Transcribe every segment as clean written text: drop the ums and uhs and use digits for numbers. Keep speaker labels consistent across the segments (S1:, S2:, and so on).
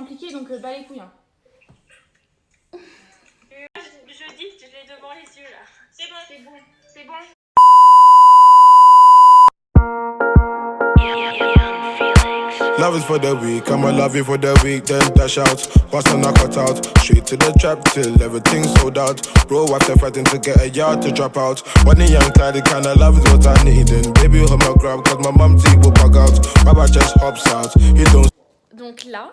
S1: impliquée, donc bas les couilles. Hein.
S2: Je dis, je l'ai devant les yeux là. C'est bon, c'est bon, c'est bon.
S3: Love is for the weak, I'ma love you for the week, then dash out. Pass on a cut out, straight to the trap till everything's sold out. Bro, after fighting to get a yard to drop out. Bunny young tired, the kind of love is what I need. And baby, hold my grab, cause my mom teeth will bug out. Baba just hops out, he don't.
S1: Donc là,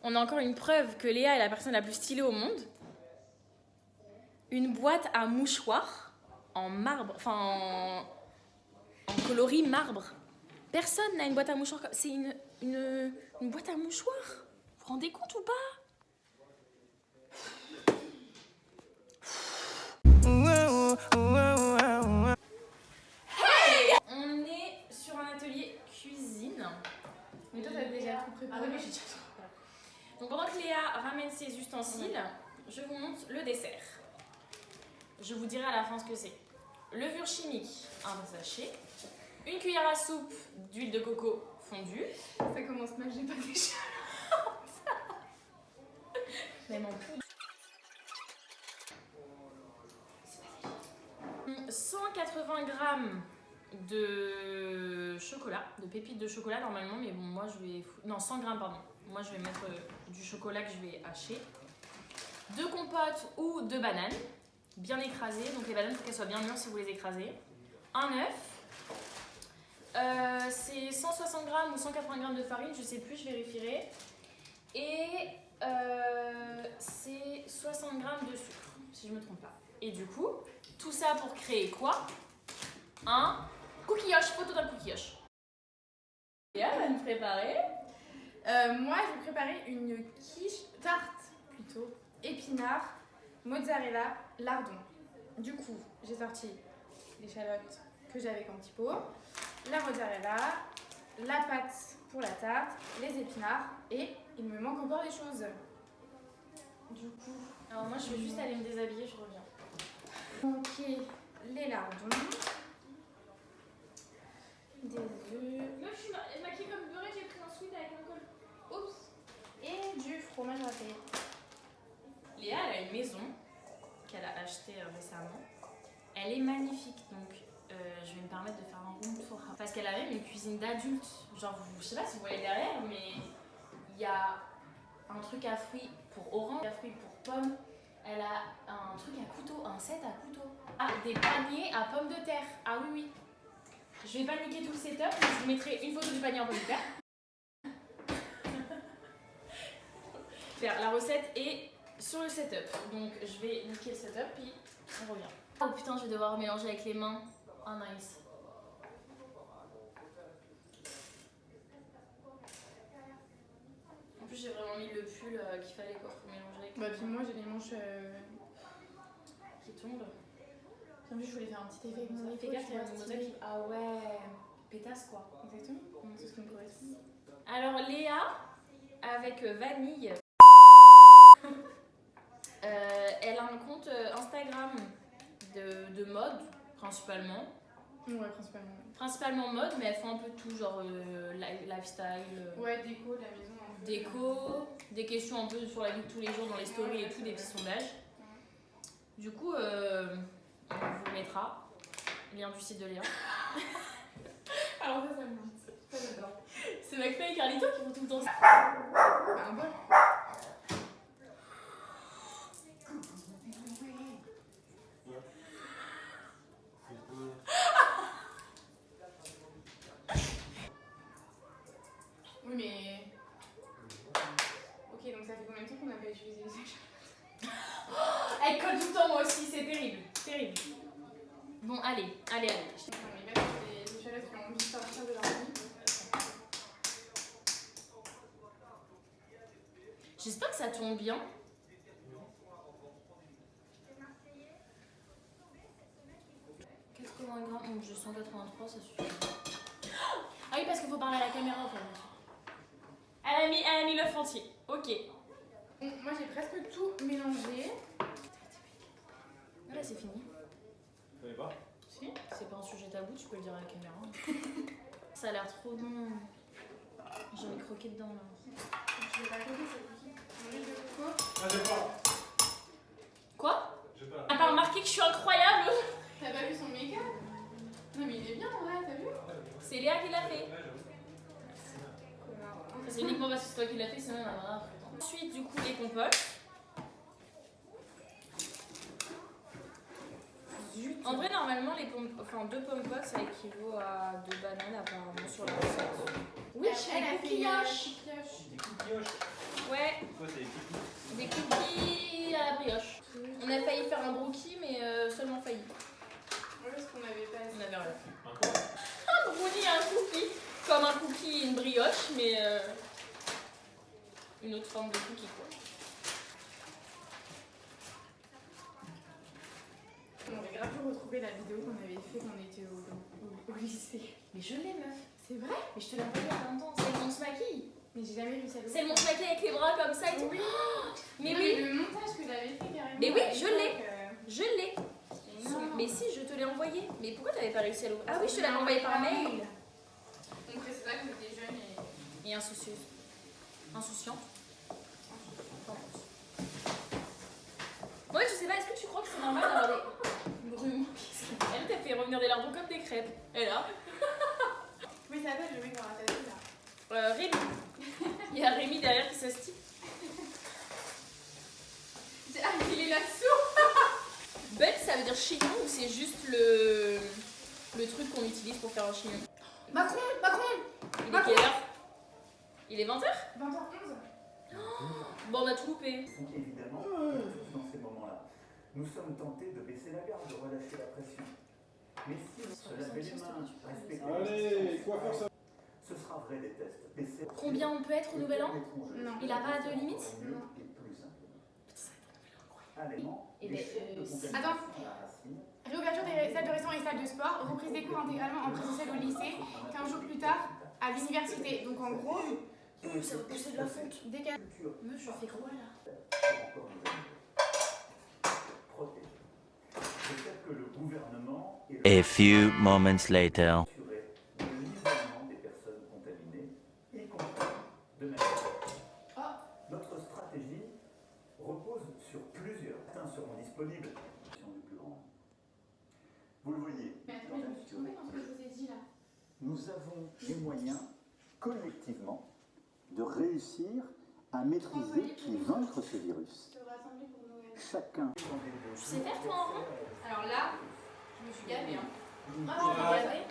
S1: on a encore une preuve que Léa est la personne la plus stylée au monde. Une boîte à mouchoirs en marbre, enfin en coloris marbre. Personne n'a une boîte à mouchoirs comme... C'est une boîte à mouchoirs. Vous vous rendez compte ou pas? Hey! On est sur un atelier cuisine. Mais toi, t'as déjà tout préparé. Ah oui, j'ai déjà tout préparé. Donc pendant que Léa ramène ses ustensiles, je vous montre le dessert. Je vous dirai à la fin ce que c'est. Levure chimique, un sachet. Une cuillère à soupe d'huile de coco fondue.
S4: Ça commence mal, j'ai pas déjà.
S1: Même en poudre. 180 grammes de chocolat, de pépites de chocolat normalement, mais bon, moi je vais... Non, 100 grammes, pardon. Moi je vais mettre du chocolat que je vais hacher. 2 compotes ou 2 bananes, bien écrasées. Donc les bananes, il faut qu'elles soient bien mûres si vous les écrasez. Un œuf. C'est 160 grammes ou 180 grammes de farine, je sais plus, je vérifierai. Et c'est 60 grammes de sucre, si je me trompe pas. Et du coup, tout ça pour créer quoi? Un coquilloche, photo d'un coquilloche. Léa va nous préparer.
S4: Moi, j'ai préparé une quiche tarte, plutôt, épinards, mozzarella, lardon. Du coup, j'ai sorti l'échalote que j'avais en petit pot, la mozzarella, la pâte pour la tarte, les épinards et il me manque encore des choses. Du coup,
S1: Alors moi je vais juste aller me déshabiller, je reviens.
S4: ok, les lardons, des œufs.
S1: Moi je suis maquillée comme beurrée, j'ai pris un sweat avec un col.
S4: Oups. Et du fromage râpé.
S1: Léa elle a une maison qu'elle a achetée récemment. Elle est magnifique, donc je vais me permettre de faire un room tour. Parce qu'elle a même une cuisine d'adulte. Genre, je sais pas si vous voyez derrière, mais il y a un truc à fruits pour orange, à fruits pour pommes. Elle a un truc à couteau, un set à couteau. Ah, des paniers à pommes de terre. Ah oui, oui. Je vais pas niquer tout le setup, mais je vous mettrai une photo du panier en pommes de terre. La recette est sur le setup. Donc je vais niquer le setup, puis on revient. Oh putain, je vais devoir mélanger avec les mains. Oh nice. En plus, j'ai vraiment mis le pull qu'il fallait quoi pour mélanger avec.
S4: Bah, puis moi, j'ai les manches
S1: qui tombent.
S4: en plus, je voulais faire un petit effet comme ça.
S1: Fais gaffe, il y a une mimosa qui. Ah ouais, pétasse quoi.
S4: Exactement, c'est ce qui me correspond.
S1: Alors, Léa, avec vanille, elle a un compte Instagram de mode, principalement.
S4: Ouais, principalement.
S1: Principalement mode, mais elle fait un peu tout, genre lifestyle.
S4: Ouais, déco de la maison.
S1: Déco, des questions un peu sur la vie de tous les jours dans les stories et tout, des petits sondages. Du coup, on vous mettra le lien du site de Léa.
S4: Alors ça me dit. Ça, j'adore.
S1: C'est McFly et Carlito qui font tout le temps ça.
S4: Un bol. Oui, mais... Ok, donc ça fait combien de temps qu'on n'a pas utilisé les échalotes?
S1: Elle colle tout le temps, moi aussi, c'est terrible. Terrible. Bon, allez.
S4: Non, mais là, c'est des échalotes qui ont envie de sortir de leur vie.
S1: J'espère que ça tourne bien. Bon, j'ai 183, ça suffit. Ah oui, parce qu'il faut parler à la caméra en fait. Elle a mis l'œuf entier. Ok.
S4: Bon, moi j'ai presque tout mélangé.
S1: Voilà, c'est fini.
S5: Vous savez pas?
S1: Si, c'est pas un sujet tabou, tu peux le dire à la caméra. Ça a l'air trop bon. J'ai envie de croquer dedans là.
S4: Je vais pas croquer, c'est Mon huile de coco.
S5: Ah, j'ai pas.
S1: Quoi?
S5: J'ai pas.
S1: T'as pas remarqué que je suis incroyable?
S4: T'as pas vu son make-up? Non mais il est bien en vrai, t'as vu?
S1: C'est Léa qui l'a fait.
S5: Ouais, j'avoue.
S1: C'est uniquement parce que c'est toi qui l'as fait, sinon on a rien. Ensuite, du coup, les compotes.
S4: Zut.
S1: En vrai, normalement, les deux pommes potes, ça équivaut à 2 bananes apparemment sur la recette. Oui,
S4: Elle a fait
S1: coquilloches.
S5: Des coquilloches.
S1: Ouais,
S5: Quoi, c'est des cookies?
S1: des cookies à la brioche. On a failli faire un brookie, mais seulement failli.
S4: Ouais, parce qu'on avait pas
S1: On avait rien.
S5: Un quoi?
S1: Un brownie et un cookie. Comme un cookie et une brioche, mais une autre forme de cookie, quoi.
S4: On aurait grave pu retrouver la vidéo qu'on avait fait quand on était au lycée.
S1: Mais je l'ai, meuf.
S4: C'est vrai?
S1: Mais je te l'ai envoyé il y a longtemps. C'est le se maquille.
S4: Mais j'ai jamais réussi à le
S1: C'est le se maquille avec les bras comme ça et tout.
S4: Oui.
S1: Mais
S4: Non,
S1: oui,
S4: le montage que j'avais fait carrément.
S1: Mais oui,
S4: à
S1: je
S4: l'époque,
S1: l'ai. Je l'ai. Mais si, je te l'ai envoyé. Mais pourquoi t'avais pas réussi à l'ouvrir? Ah oui, je te l'avais envoyé par mail.
S4: Donc c'est ça que j'étais jeune et...
S1: Et insoucieuse. Insouciante. Ouais, je sais pas, est-ce que tu crois que c'est normal d'avoir des grumes? Elle t'a fait revenir des lardons comme des crêpes. Et là,
S4: Oui, ça s'appelle le mec dans la tête là.
S1: Rémi. Il y a Rémi derrière qui s'estime.
S4: Ah, il est là-dessous.
S1: Bête, ça veut dire chignon ou c'est juste le truc qu'on utilise pour faire un chignon?
S4: Macron.
S1: Il est quelle heure? Il est 20h?
S4: 20h11.
S1: Bon, on a tout loupé.
S6: Évidemment, dans ces moments-là, nous sommes tentés de baisser la garde, de relâcher la pression. Mais si on se lavait les mains, respecter
S5: Allez, quoi faire ça?
S6: ce sera vrai des tests. Baisser
S1: Combien on peut être au nouvel an?
S4: Non.
S1: Il a pas de limite?
S6: Non. Et plus simplement. Allègrement,
S1: Et
S6: les
S1: ben,
S6: chaînes de contamination
S4: Attends.
S6: à la racine.
S4: Réouverture des salles de restaurant et salles de sport. Reprise des cours intégralement en présentiel au lycée. 15 jours plus tard, à l'université. Donc en gros,
S1: Ça va pousser de la fonte.
S4: décalé.
S1: Meuf, je fais quoi là?
S6: Encore nous protéger. Peut-être que le gouvernement et le
S7: A few moments later.
S6: assurer l'isolement des personnes contaminées, y compris de manière. Notre stratégie repose sur plusieurs. Certains seront disponibles. Du plus grand. Vous le voyez,
S4: Mais attends, je me suis trompée dans ce que je vous ai dit là.
S6: nous avons les moyens collectivement de réussir à maîtriser et vaincre ce virus.
S4: Je vais rassembler pour Noël.
S6: Chacun.
S1: Tu sais faire toi en rond?
S4: Alors là, je me suis gavée. Hein.
S1: Ah, tu t'es gavée?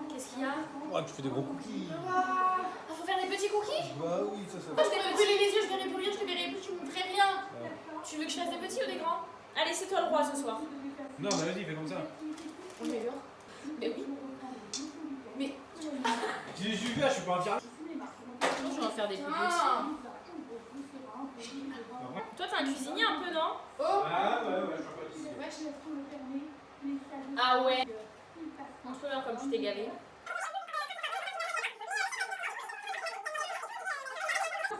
S1: Qu'est-ce qu'il y a?
S5: Ouais, tu fais des gros cookies.
S1: Ah, faut faire des petits cookies?
S5: Bah oui, ça.
S1: Je verrai brûler les yeux, je verrai plus rien, je te verrai plus, tu me ferais rien. Tu veux que je fasse des petits ou des grands? Allez, c'est toi le roi ce soir.
S5: Non, bah vas-y, fais comme ça.
S1: On est dehors. Mais oui. Mais
S5: J'ai vu, je suis pas un pirate.
S1: je vais en faire des plus petits. Toi, t'es un cuisinier un peu, non?
S4: Oh.
S5: Ah, ouais, je suis pas ici.
S1: Ah ouais. Montre-leur comme tu t'es gavé.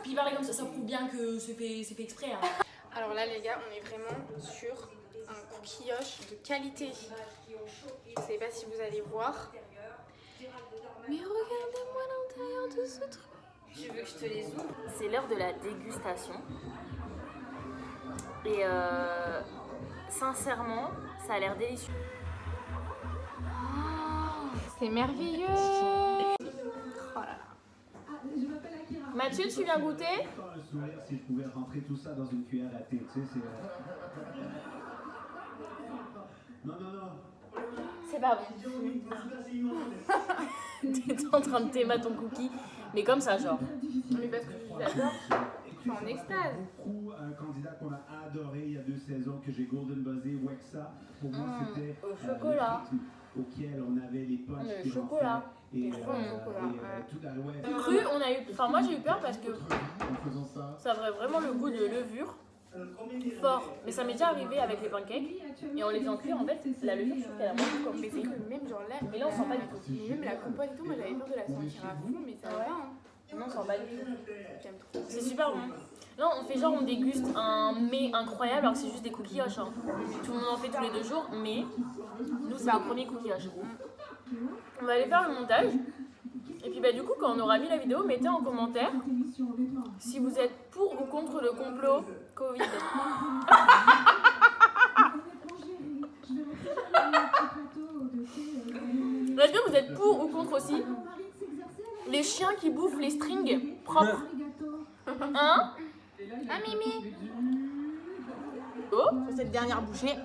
S1: Puis parler comme ça prouve bien que c'est fait exprès. Hein.
S4: Alors là les gars, on est vraiment sur un coquilloche de qualité. Je sais pas si vous allez voir. Mais regardez-moi l'intérieur de ce truc.
S1: Tu veux que je te les ouvre? C'est l'heure de la dégustation. Et sincèrement, ça a l'air délicieux.
S4: C'est merveilleux. Oh là là.
S1: Mathieu, tu viens goûter?
S8: Le sourire, si je pouvais rentrer tout ça dans une cuillère à thé, tu sais, c'est... Non.
S1: C'est pas bon. T'es en train de t'aimer ton cookie, mais comme ça, genre.
S4: Mais parce que j'adore. Je suis en extase.
S8: Beaucoup, un candidat qu'on a adoré il y a 2 saisons, que j'ai golden buzzé, Wexa, pour moi c'était
S1: au chocolat.
S8: le rythme auquel on avait les punchs
S1: Le
S8: qui
S1: chocolat.
S8: rentraient. Et,
S4: chocolat,
S8: tout à ouais.
S1: Cru, on a eu. Enfin, moi j'ai eu peur parce que
S8: En faisant ça,
S1: ça avait vraiment le goût de levure. Fort. Mais ça m'est déjà arrivé avec les pancakes. Et en les faisant cuire, en fait, la levure, je trouve qu'elle a moins de goût comme
S4: Mais c'est que même genre là,
S1: Mais là, on sent pas du tout.
S4: mais même la compote et tout, moi j'avais peur de la sentir à fond, mais ça va pas. Hein.
S1: Non, on sent pas du tout.
S4: J'aime trop.
S1: C'est super bon. Là, on fait genre, on déguste un mets incroyable alors que c'est juste des coquilloches. Hein. Tout le monde en fait tous les 2 jours, mais nous, c'est un premier coquilloche. On va aller faire le montage. Et puis bah du coup, quand on aura mis la vidéo, mettez en commentaire si vous êtes pour ou contre le complot Covid. Est-ce que vous êtes pour ou contre aussi les chiens qui bouffent les strings propres? Hein? Ah Mimi. Oh, pour cette dernière bouchée.